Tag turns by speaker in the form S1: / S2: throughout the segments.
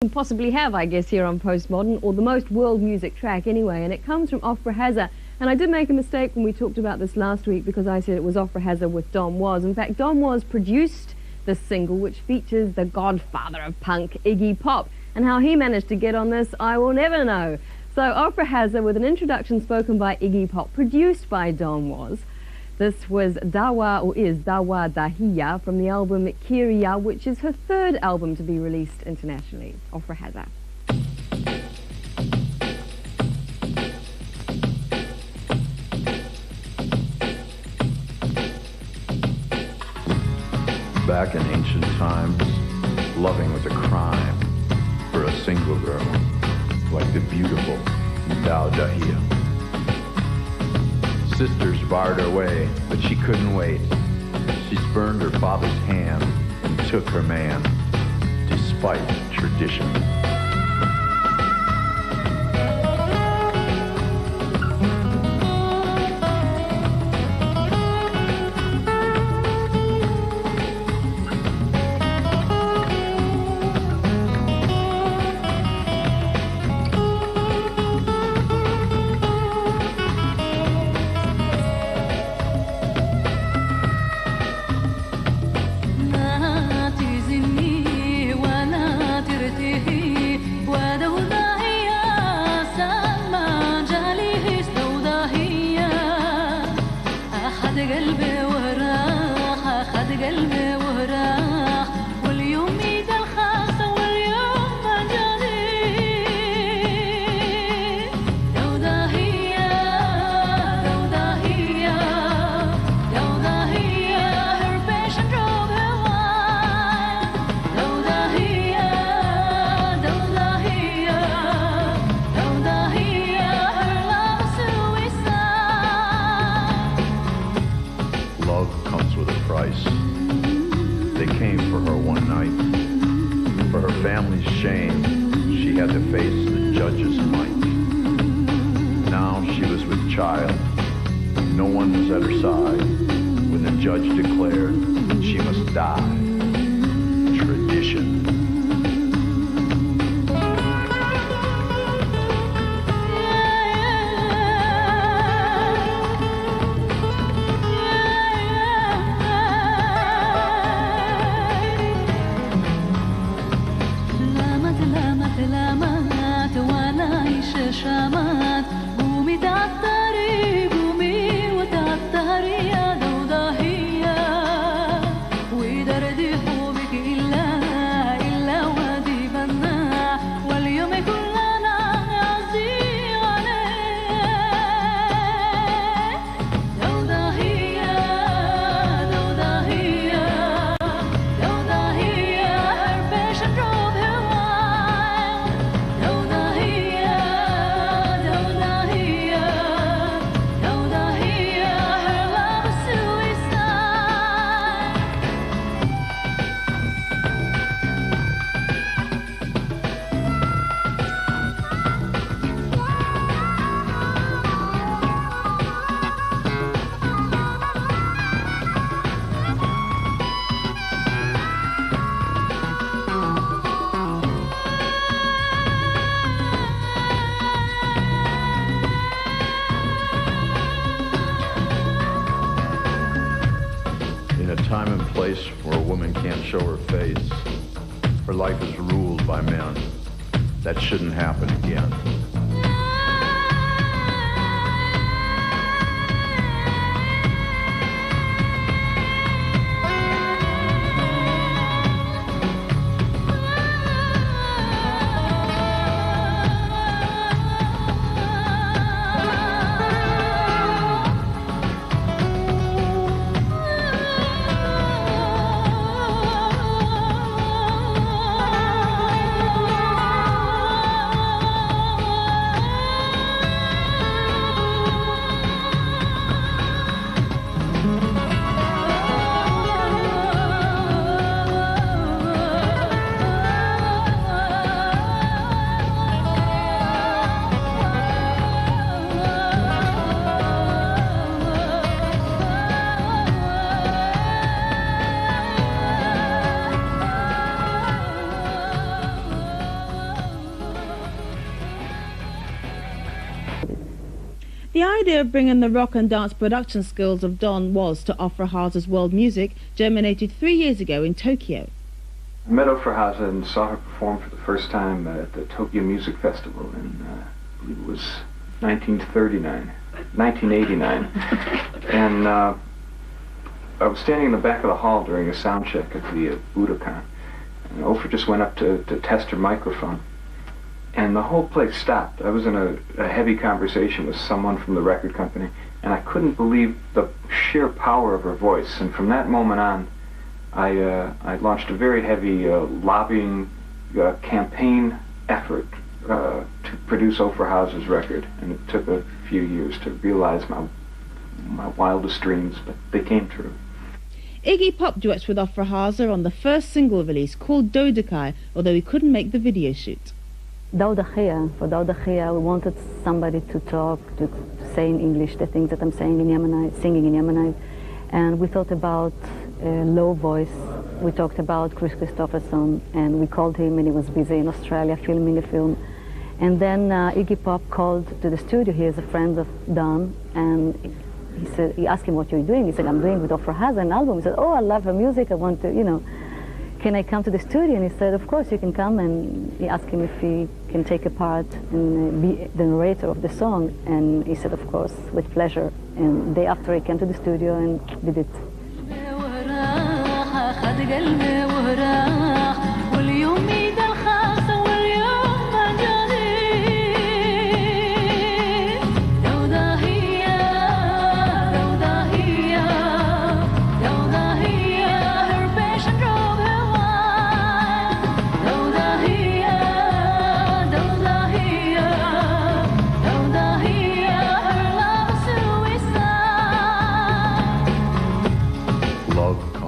S1: can possibly have, I guess, here on Postmodern, or the most world music track anyway, and it comes from Ofra Haza. And I did make a mistake when we talked about this last week because I said it was Ofra Haza with Don Was. In fact, Don Was produced this single, which features the godfather of punk, Iggy Pop, and how he managed to get on this, I will never know. So Ofra Haza with an introduction spoken by Iggy Pop, produced by Don Was. This was Dawa, or is Dawa Dahiya, from the album Kiria, which is her third album to be released internationally. Ofra Haza.
S2: Back in ancient times, loving was a crime for a single girl, like the beautiful Dawa Dahiya. Sisters barred her way, but she couldn't wait. She spurned her father's hand and took her man, despite tradition. They came for her one night. For her family's shame, she had to face the judge's might. Now she was with child. No one was at her side when the judge declared she must die. Tradition.
S3: شامات قومي تعطري قومي وتعطري يا دوداهية ودردي حبك إلا وادي بنا واليوم كلنا يعزي عليه دوداهية دوداهية دوداهية her passion drove her wild دوداهية
S2: In a time and place where a woman can't show her face, her life is ruled by men. That shouldn't happen again.
S4: The idea of bringing the rock and dance production skills of Don Was to Ofra Haza's world music germinated 3 years ago in Tokyo.
S5: I met Ofra Haza and saw her perform for the first time at the Tokyo Music Festival in, I believe it was 1989. And I was standing in the back of the hall during a sound check at the Budokan. And Ofra just went up to test her microphone. And the whole place stopped. I was in a heavy conversation with someone from the record company, and I couldn't believe the sheer power of her voice. And from that moment on, I launched a very heavy lobbying campaign effort to produce Ofra Haza's record, and it took a few years to realize my wildest dreams, but they came true.
S4: Iggy Pop duets with Ofra Haza on the first single release called Dodekai, although he couldn't make the video shoot.
S6: For Daudahia, we wanted somebody to talk, to say in English the things that I'm saying in Yemenite, singing in Yemenite. And we thought about low voice. We talked about Chris Christopherson, and we called him, and he was busy in Australia filming a film. And then Iggy Pop called to the studio. He is a friend of Don, and he asked him, what you're doing? He said, I'm doing with Ofra Haza an album. He said, oh, I love her music. I want to, can I come to the studio? And he said, of course you can come. And he asked him if he can take a part and be the narrator of the song. And he said, of course, with pleasure. And the day after he came to the studio and did it.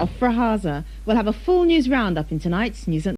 S4: Ofra Haza will have a full news roundup in tonight's News at